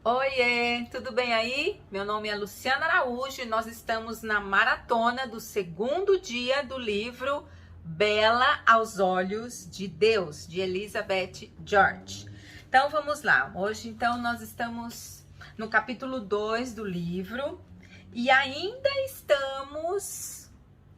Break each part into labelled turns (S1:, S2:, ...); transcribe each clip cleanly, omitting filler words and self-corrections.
S1: Oiê, tudo bem aí? Meu nome é Luciana Araújo e nós estamos na maratona do segundo dia do livro Bela aos Olhos de Deus, de Elizabeth George. Então vamos lá, hoje então nós estamos no capítulo 2 do livro e ainda estamos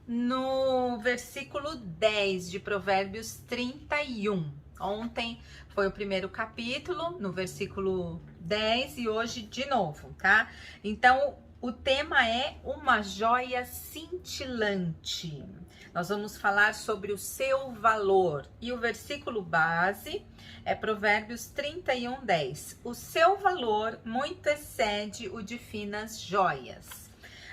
S1: no versículo 10 de Provérbios 31. Ontem foi o primeiro capítulo, no versículo 10, e hoje de novo, tá? Então, o tema é uma joia cintilante. Nós vamos falar sobre o seu valor. E o versículo base é Provérbios 31, 10. O seu valor muito excede o de finas joias.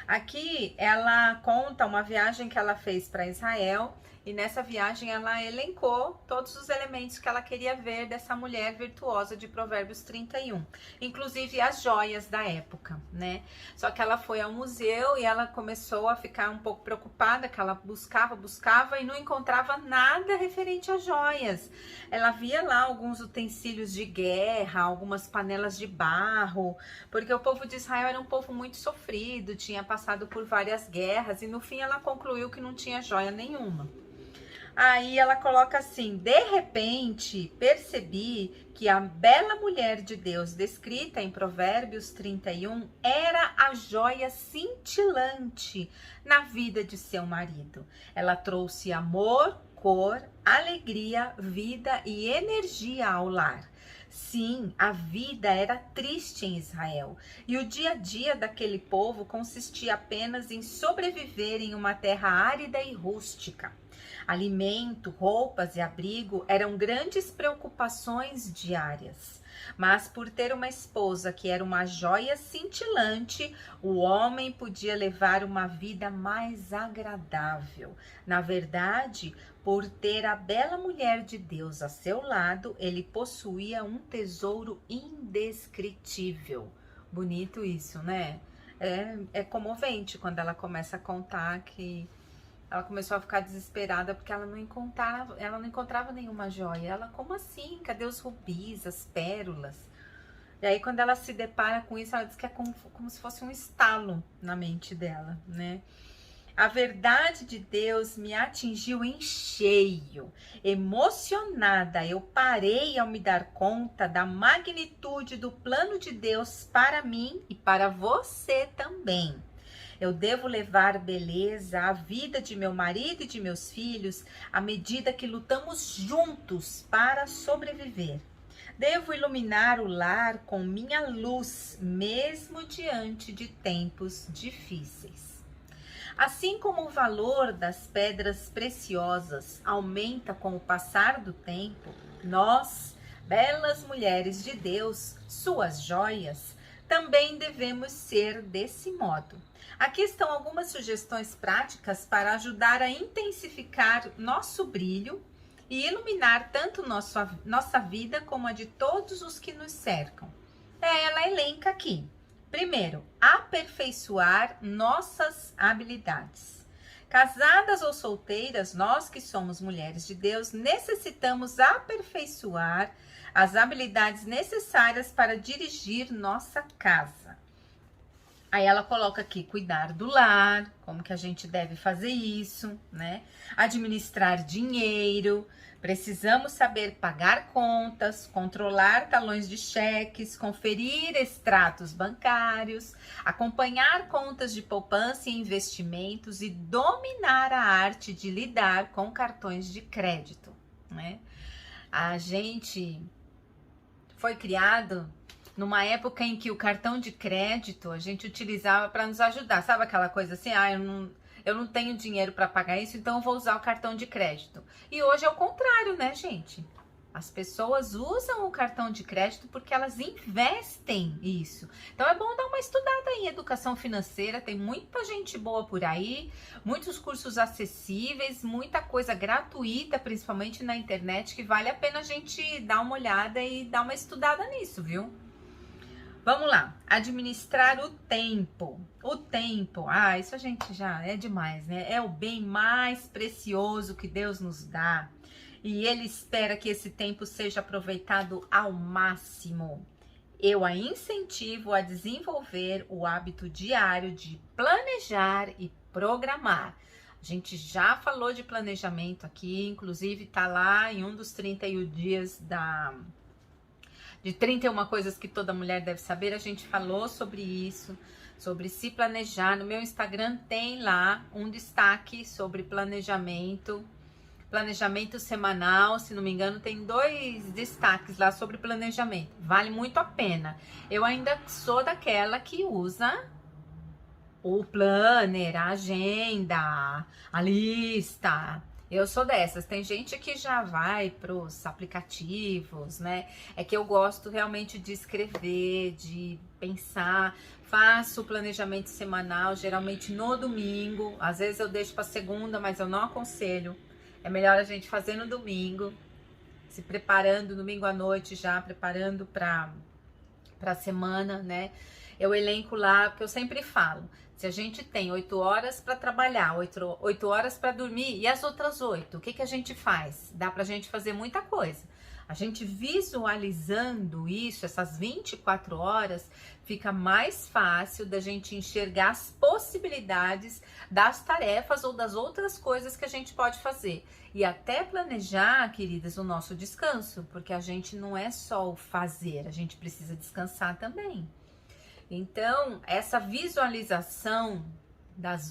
S1: Aqui ela conta uma viagem que ela fez para Israel e nessa viagem ela elencou todos os elementos que ela queria ver dessa mulher virtuosa de Provérbios 31, inclusive as joias da época, né? Só que ela foi ao museu e ela começou a ficar um pouco preocupada, que ela buscava e não encontrava nada referente a joias. Ela via lá alguns utensílios de guerra, algumas panelas de barro, porque o povo de Israel era um povo muito sofrido, tinha passado por várias guerras e no fim ela concluiu que não tinha joia nenhuma. Aí ela coloca assim: de repente percebi que a bela mulher de Deus descrita em Provérbios 31 era a joia cintilante na vida de seu marido. Ela trouxe amor, cor, alegria, vida e energia ao lar. Sim, a vida era triste em Israel e o dia a dia daquele povo consistia apenas em sobreviver em uma terra árida e rústica. Alimento, roupas e abrigo eram grandes preocupações diárias. Mas por ter uma esposa que era uma joia cintilante, o homem podia levar uma vida mais agradável. Na verdade, por ter a bela mulher de Deus a seu lado, ele possuía um tesouro indescritível. Bonito isso, né? É comovente quando ela começa a contar que ela começou a ficar desesperada porque ela não encontrava nenhuma joia. Ela, como assim? Cadê os rubis, as pérolas? E aí, quando ela se depara com isso, ela diz que é como se fosse um estalo na mente dela, né? A verdade de Deus me atingiu em cheio. Emocionada, eu parei ao me dar conta da magnitude do plano de Deus para mim e para você também. Eu devo levar beleza à vida de meu marido e de meus filhos à medida que lutamos juntos para sobreviver. Devo iluminar o lar com minha luz, mesmo diante de tempos difíceis. Assim como o valor das pedras preciosas aumenta com o passar do tempo, nós, belas mulheres de Deus, suas joias, também devemos ser desse modo. Aqui estão algumas sugestões práticas para ajudar a intensificar nosso brilho e iluminar tanto nossa vida como a de todos os que nos cercam. Ela elenca aqui. Primeiro, aperfeiçoar nossas habilidades. Casadas ou solteiras, nós que somos mulheres de Deus, necessitamos aperfeiçoar as habilidades necessárias para dirigir nossa casa. Aí ela coloca aqui cuidar do lar, como que a gente deve fazer isso, né? Administrar dinheiro, precisamos saber pagar contas, controlar talões de cheques, conferir extratos bancários, acompanhar contas de poupança e investimentos e dominar a arte de lidar com cartões de crédito, né? A gente foi criado numa época em que o cartão de crédito a gente utilizava para nos ajudar. Sabe aquela coisa assim? Eu não tenho dinheiro para pagar isso, então eu vou usar o cartão de crédito. E hoje é o contrário, né, gente? As pessoas usam o cartão de crédito porque elas investem isso. Então é bom dar uma estudada em educação financeira, tem muita gente boa por aí, muitos cursos acessíveis, muita coisa gratuita, principalmente na internet, que vale a pena a gente dar uma olhada e dar uma estudada nisso, viu? Vamos lá, administrar o tempo. O tempo, isso a gente já é demais, né? É o bem mais precioso que Deus nos dá. E Ele espera que esse tempo seja aproveitado ao máximo. eu a incentivo a desenvolver o hábito diário de planejar e programar. A gente já falou de planejamento aqui, inclusive tá lá em um dos 31 dias de 31 coisas que toda mulher deve saber. A gente falou sobre isso, sobre se planejar. No meu Instagram tem lá um destaque sobre planejamento semanal, se não me engano, tem 2 destaques lá sobre planejamento. Vale muito a pena. Eu ainda sou daquela que usa o planner, a agenda, a lista. Eu sou dessas. Tem gente que já vai para os aplicativos, né? É que eu gosto realmente de escrever, de pensar. Faço o planejamento semanal, geralmente no domingo. Às vezes eu deixo para segunda, mas eu não aconselho. É melhor a gente fazer no domingo, se preparando domingo à noite já, preparando para a semana, né? Eu elenco lá, porque eu sempre falo, se a gente tem 8 horas para trabalhar, 8 horas para dormir, e as outras 8, o que a gente faz? Dá pra gente fazer muita coisa. A gente visualizando isso, essas 24 horas, fica mais fácil da gente enxergar as possibilidades das tarefas ou das outras coisas que a gente pode fazer. E até planejar, queridas, o nosso descanso, porque a gente não é só o fazer, a gente precisa descansar também. Então, essa visualização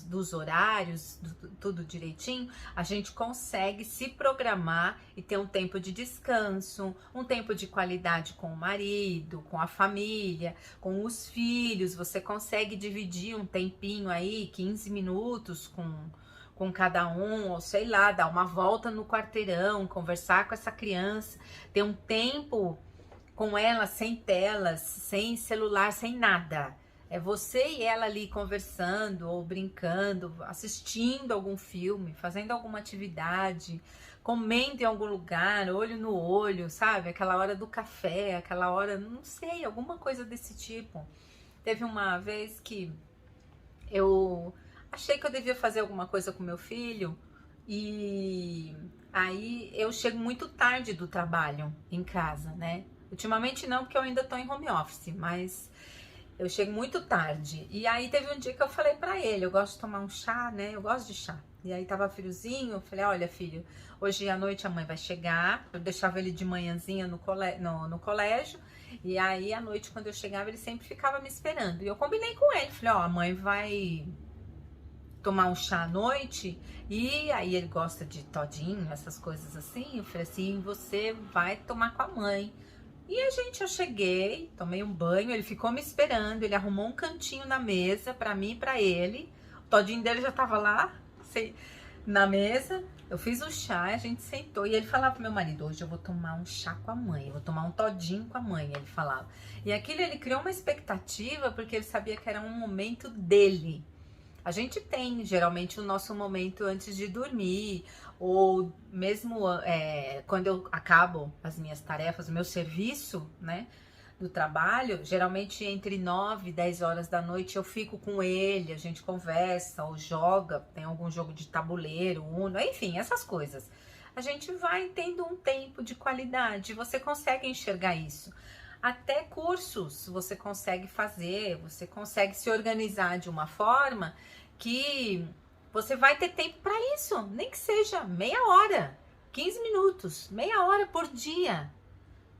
S1: dos horários, tudo direitinho, a gente consegue se programar e ter um tempo de descanso, um tempo de qualidade com o marido, com a família, com os filhos. Você consegue dividir um tempinho aí, 15 minutos com cada um, ou sei lá, dar uma volta no quarteirão, conversar com essa criança, ter um tempo com ela sem telas, sem celular, sem nada. É você e ela ali conversando ou brincando, assistindo algum filme, fazendo alguma atividade, comendo em algum lugar, olho no olho, sabe? Aquela hora do café, aquela hora, não sei, alguma coisa desse tipo. Teve uma vez que eu achei que eu devia fazer alguma coisa com meu filho e aí eu chego muito tarde do trabalho em casa, né? Ultimamente não, porque eu ainda tô em home office, mas eu chego muito tarde. E aí teve um dia que eu falei pra ele, eu gosto de tomar um chá, né? Eu gosto de chá. E aí tava friozinho, eu falei, olha filho, hoje à noite a mãe vai chegar. Eu deixava ele de manhãzinha no colégio. E aí à noite quando eu chegava ele sempre ficava me esperando. E eu combinei com ele, falei, ó, a mãe vai tomar um chá à noite. E aí ele gosta de todinho, essas coisas assim. Eu falei assim, você vai tomar com a mãe. E eu cheguei, tomei um banho, ele ficou me esperando, ele arrumou um cantinho na mesa pra mim e pra ele. O todinho dele já tava lá, na mesa. Eu fiz o chá, a gente sentou e ele falava pro meu marido, hoje eu vou tomar um chá com a mãe, eu vou tomar um todinho com a mãe, ele falava. E aquilo ele criou uma expectativa porque ele sabia que era um momento dele. A gente tem geralmente o nosso momento antes de dormir, ou mesmo quando eu acabo as minhas tarefas, o meu serviço, né, do trabalho, geralmente entre 9 e 10 horas da noite eu fico com ele, a gente conversa ou joga, tem algum jogo de tabuleiro, Uno, enfim, essas coisas. A gente vai tendo um tempo de qualidade, você consegue enxergar isso. Até cursos você consegue fazer, você consegue se organizar de uma forma que você vai ter tempo para isso, nem que seja meia hora, 15 minutos, meia hora por dia.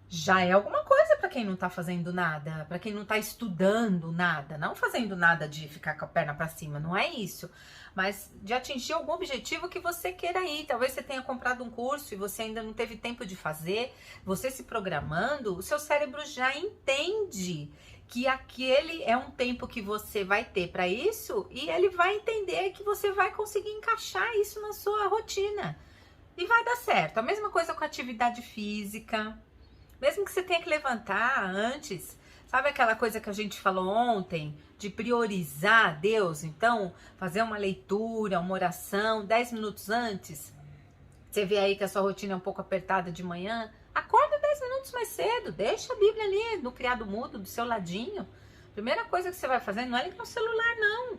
S1: Já é alguma coisa para quem não tá fazendo nada, para quem não tá estudando nada, não fazendo nada de ficar com a perna para cima, não é isso, mas de atingir algum objetivo que você queira ir. Talvez você tenha comprado um curso e você ainda não teve tempo de fazer, você se programando, o seu cérebro já entende que aquele é um tempo que você vai ter para isso e ele vai entender que você vai conseguir encaixar isso na sua rotina e vai dar certo. A mesma coisa com a atividade física. Mesmo que você tenha que levantar antes, sabe aquela coisa que a gente falou ontem, de priorizar Deus? Então, fazer uma leitura, uma oração, 10 minutos antes. Você vê aí que a sua rotina é um pouco apertada de manhã, acorda 10 minutos mais cedo, deixa a Bíblia ali no criado mudo, do seu ladinho. Primeira coisa que você vai fazer não é ligar o celular, não.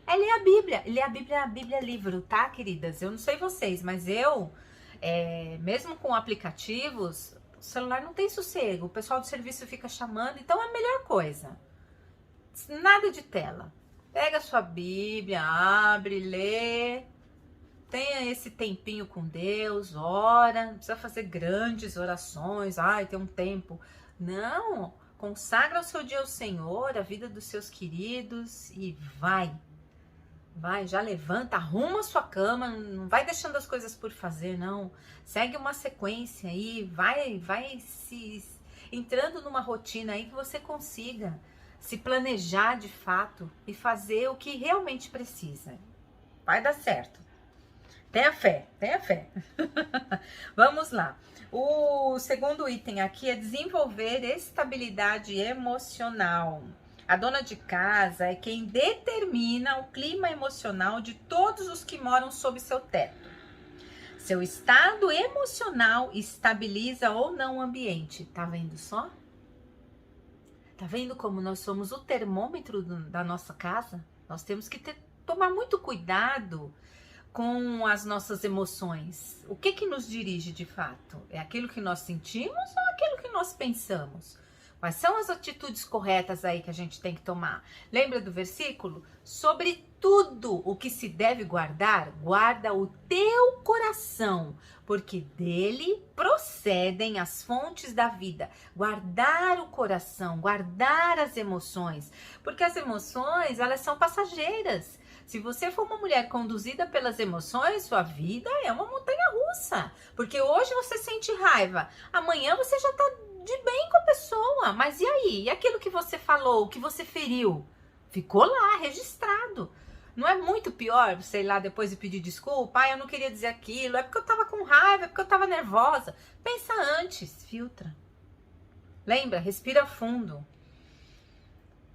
S1: É ler a Bíblia. Ler a Bíblia é livro, tá, queridas? Eu não sei vocês, mas eu, mesmo com aplicativos, O celular não tem sossego, o pessoal do serviço fica chamando, então é a melhor coisa. Nada de tela. Pega a sua Bíblia, abre, lê, tenha esse tempinho com Deus, ora, não precisa fazer grandes orações, tem um tempo. Não, consagra o seu dia ao Senhor, a vida dos seus queridos e vai, já levanta, arruma a sua cama, não vai deixando as coisas por fazer, não. Segue uma sequência aí, vai se entrando numa rotina aí que você consiga se planejar de fato e fazer o que realmente precisa. Vai dar certo. Tenha fé. Vamos lá. O segundo item aqui é desenvolver estabilidade emocional. A dona de casa é quem determina o clima emocional de todos os que moram sob seu teto. Seu estado emocional estabiliza ou não o ambiente. Tá vendo só? Tá vendo como nós somos o termômetro da nossa casa? Nós temos que tomar muito cuidado com as nossas emoções. O que nos dirige de fato? É aquilo que nós sentimos ou aquilo que nós pensamos? Quais são as atitudes corretas aí que a gente tem que tomar? Lembra do versículo? Sobre tudo o que se deve guardar, guarda o teu coração, porque dele procedem as fontes da vida. Guardar o coração, guardar as emoções, porque as emoções, elas são passageiras. Se você for uma mulher conduzida pelas emoções, sua vida é uma montanha-russa. Porque hoje você sente raiva, amanhã você já tá de bem com a pessoa. Mas e aí? E aquilo que você falou, que você feriu? Ficou lá, registrado. Não é muito pior você ir lá depois e pedir desculpa? Eu não queria dizer aquilo, é porque eu tava com raiva, é porque eu tava nervosa. Pensa antes, filtra. Lembra? Respira fundo.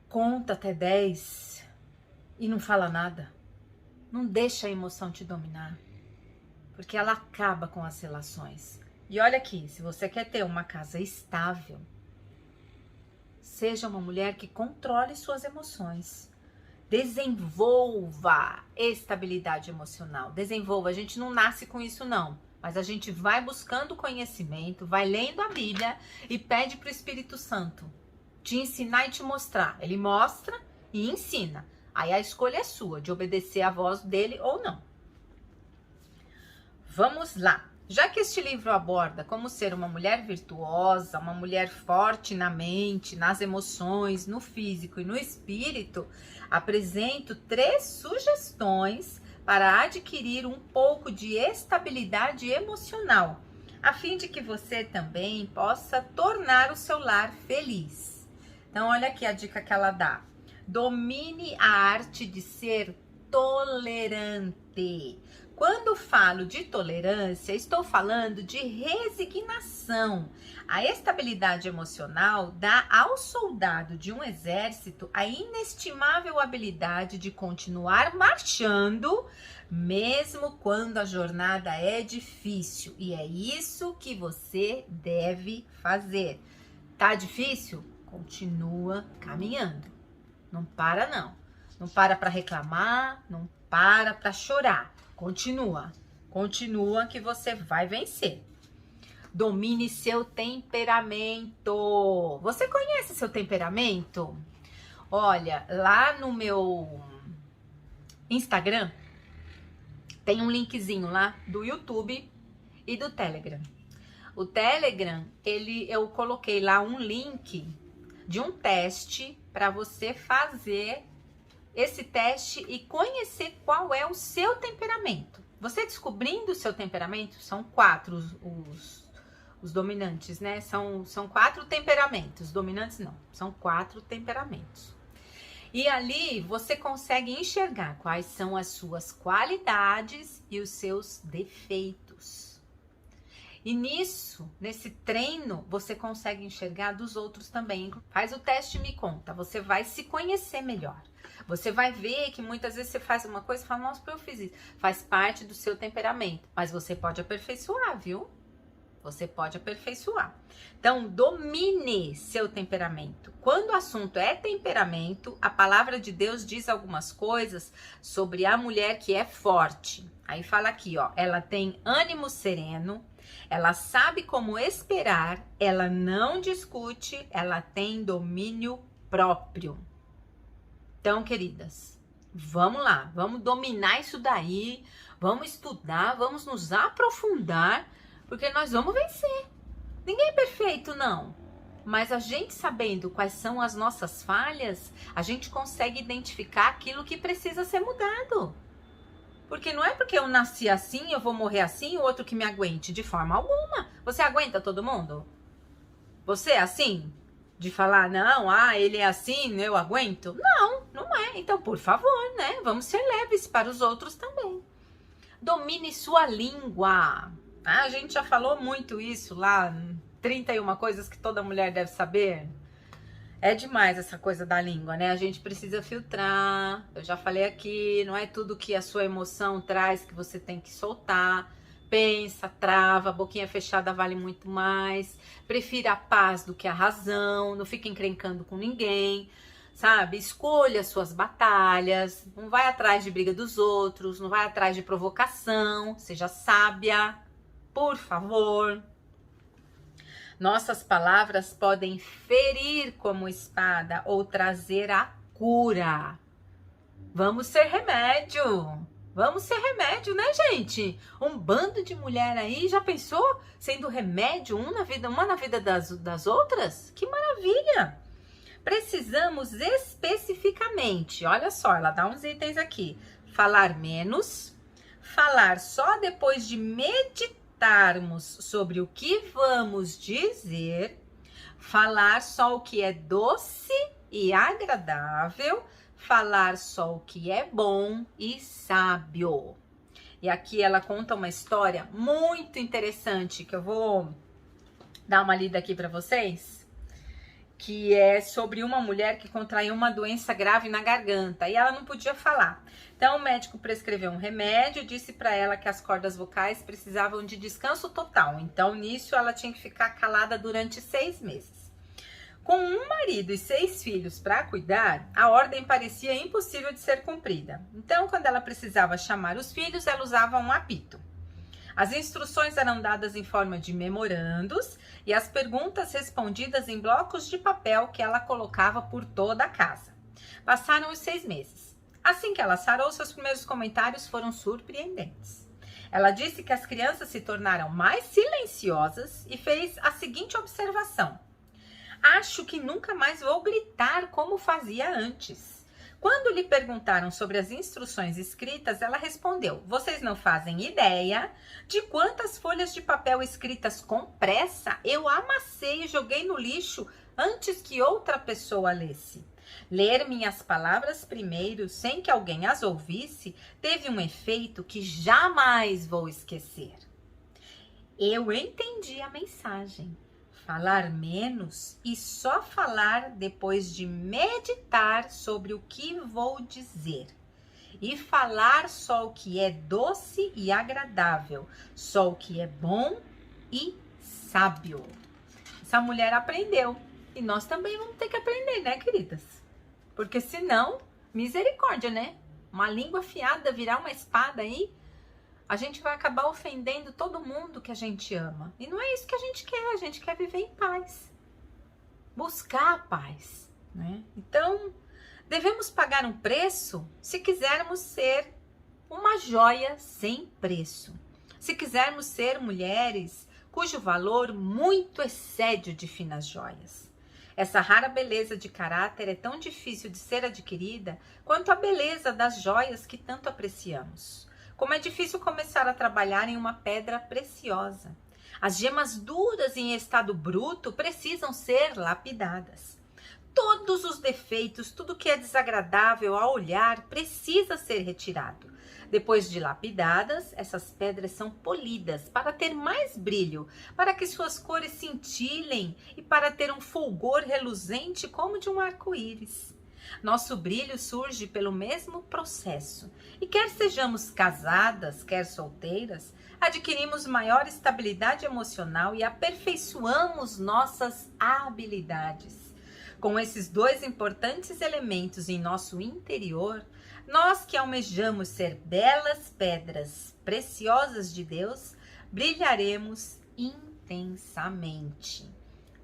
S1: Conta até 10 e não fala nada. Não deixa a emoção te dominar, porque ela acaba com as relações. E olha aqui, se você quer ter uma casa estável, seja uma mulher que controle suas emoções. Desenvolva estabilidade emocional. Desenvolva. A gente não nasce com isso, não. Mas a gente vai buscando conhecimento, vai lendo a Bíblia e pede para o Espírito Santo te ensinar e te mostrar. Ele mostra e ensina. Aí a escolha é sua, de obedecer à voz dele ou não. Vamos lá. Já que este livro aborda como ser uma mulher virtuosa, uma mulher forte na mente, nas emoções, no físico e no espírito, apresento 3 sugestões para adquirir um pouco de estabilidade emocional, a fim de que você também possa tornar o seu lar feliz. Então, olha aqui a dica que ela dá. Domine a arte de ser tolerante. Quando falo de tolerância, estou falando de resignação. A estabilidade emocional dá ao soldado de um exército a inestimável habilidade de continuar marchando, mesmo quando a jornada é difícil. E é isso que você deve fazer. Tá difícil? Continua caminhando. Não para, não. Não para reclamar, não para chorar. Continua que você vai vencer. Domine seu temperamento. Você conhece seu temperamento? Olha, lá no meu Instagram tem um linkzinho lá do YouTube e do Telegram. O Telegram, eu coloquei lá um link de um teste para você fazer esse teste e conhecer qual é o seu temperamento. Você descobrindo o seu temperamento, são 4 os dominantes, né? São 4 temperamentos, dominantes não, são 4 temperamentos. E ali você consegue enxergar quais são as suas qualidades e os seus defeitos. E nesse treino, você consegue enxergar dos outros também. Faz o teste e me conta, você vai se conhecer melhor. Você vai ver que muitas vezes você faz uma coisa e fala, nossa, eu fiz isso. Faz parte do seu temperamento, mas você pode aperfeiçoar, viu? Você pode aperfeiçoar. Então, domine seu temperamento. Quando o assunto é temperamento, a palavra de Deus diz algumas coisas sobre a mulher que é forte. Aí fala aqui, ó, ela tem ânimo sereno, Ela sabe como esperar, ela não discute, ela tem domínio próprio. Então, queridas, vamos lá, vamos dominar isso daí, vamos estudar, vamos nos aprofundar, porque nós vamos vencer. Ninguém é perfeito, não. Mas a gente sabendo quais são as nossas falhas, a gente consegue identificar aquilo que precisa ser mudado. Porque não é porque eu nasci assim, eu vou morrer assim, o outro que me aguente, de forma alguma. Você aguenta todo mundo? Você é assim? De falar, não, ele é assim, eu aguento? Não, não é. Então, por favor, né? Vamos ser leves para os outros também. Domine sua língua. A gente já falou muito isso lá, 31 coisas que toda mulher deve saber. É demais essa coisa da língua, né? A gente precisa filtrar. Eu já falei aqui, não é tudo que a sua emoção traz que você tem que soltar. Pensa, trava, boquinha fechada vale muito mais. Prefira a paz do que a razão. Não fique encrencando com ninguém, sabe? Escolha as suas batalhas. Não vai atrás de briga dos outros. Não vai atrás de provocação. Seja sábia, por favor. Nossas palavras podem ferir como espada ou trazer a cura. Vamos ser remédio. Vamos ser remédio, né, gente? Um bando de mulher aí, já pensou? Sendo remédio, uma na vida das outras? Que maravilha! Precisamos especificamente, olha só, ela dá uns itens aqui. Falar menos, falar só depois de meditarmos sobre o que vamos dizer, falar só o que é doce e agradável, falar só o que é bom e sábio. E aqui ela conta uma história muito interessante que eu vou dar uma lida aqui para vocês, que é sobre uma mulher que contraiu uma doença grave na garganta e ela não podia falar. Então o médico prescreveu um remédio e disse para ela que as cordas vocais precisavam de descanso total. Então nisso ela tinha que ficar calada durante 6 meses. Com um marido e 6 filhos para cuidar, a ordem parecia impossível de ser cumprida. Então, quando ela precisava chamar os filhos, ela usava um apito. As instruções eram dadas em forma de memorandos e as perguntas respondidas em blocos de papel que ela colocava por toda a casa. Passaram os 6 meses. Assim que ela sarou, seus primeiros comentários foram surpreendentes. Ela disse que as crianças se tornaram mais silenciosas e fez a seguinte observação: acho que nunca mais vou gritar como fazia antes. Quando lhe perguntaram sobre as instruções escritas, ela respondeu: vocês não fazem ideia de quantas folhas de papel escritas com pressa eu amassei e joguei no lixo antes que outra pessoa lesse. Ler minhas palavras primeiro, sem que alguém as ouvisse, teve um efeito que jamais vou esquecer. Eu entendi a mensagem. Falar menos e só falar depois de meditar sobre o que vou dizer. E falar só o que é doce e agradável, só o que é bom e sábio. Essa mulher aprendeu e nós também vamos ter que aprender, né, queridas? Porque senão, misericórdia, né? Uma língua afiada virar uma espada aí, a gente vai acabar ofendendo todo mundo que a gente ama. E não é isso que a gente quer viver em paz. Buscar a paz, né? Então, devemos pagar um preço se quisermos ser uma joia sem preço. Se quisermos ser mulheres cujo valor muito excede o de finas joias. Essa rara beleza de caráter é tão difícil de ser adquirida quanto a beleza das joias que tanto apreciamos. Como é difícil começar a trabalhar em uma pedra preciosa. As gemas duras em estado bruto precisam ser lapidadas. Todos os defeitos, tudo que é desagradável ao olhar precisa ser retirado. Depois de lapidadas, essas pedras são polidas para ter mais brilho, para que suas cores cintilem e para ter um fulgor reluzente como de um arco-íris. Nosso brilho surge pelo mesmo processo. E quer sejamos casadas, quer solteiras, adquirimos maior estabilidade emocional e aperfeiçoamos nossas habilidades. Com esses 2 importantes elementos em nosso interior, nós que almejamos ser belas pedras preciosas de Deus, brilharemos intensamente.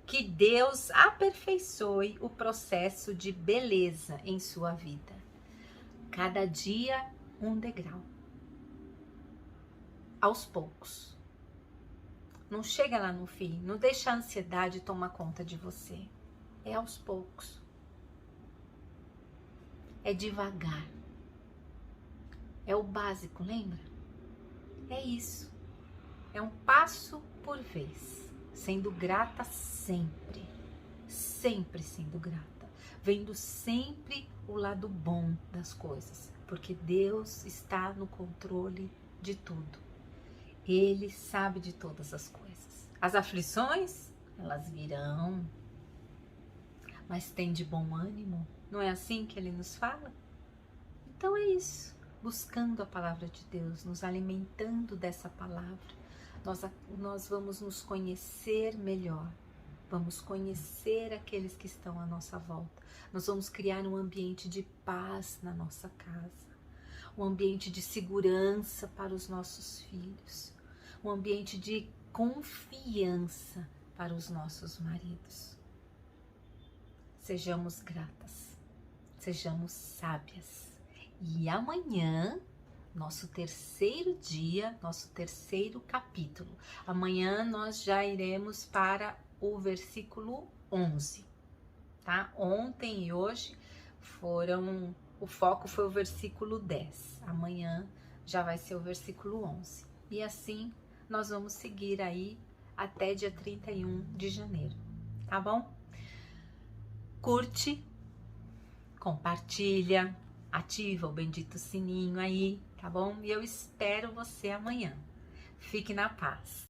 S1: Que Deus aperfeiçoe o processo de beleza em sua vida. Cada dia um degrau. Aos poucos. Não chega lá no fim, não deixa a ansiedade tomar conta de você. É aos poucos. É devagar. É o básico, lembra? É isso. É um passo por vez. Sendo grata sempre. Sempre sendo grata. Vendo sempre o lado bom das coisas. Porque Deus está no controle de tudo. Ele sabe de todas as coisas. As aflições, elas virão. Mas tem de bom ânimo. Não é assim que ele nos fala? Então é isso. Buscando a palavra de Deus, nos alimentando dessa palavra. Nós vamos nos conhecer melhor. Vamos conhecer aqueles que estão à nossa volta. Nós vamos criar um ambiente de paz na nossa casa. Um ambiente de segurança para os nossos filhos. Um ambiente de confiança para os nossos maridos. Sejamos gratas. Sejamos sábias. E amanhã, nosso terceiro dia, nosso terceiro capítulo. Amanhã nós já iremos para o versículo 11, tá? Ontem e hoje o foco foi o versículo 10. Amanhã já vai ser o versículo 11. E assim nós vamos seguir aí até dia 31 de janeiro, tá bom? Curte, compartilha, ativa o bendito sininho aí, tá bom? E eu espero você amanhã. Fique na paz.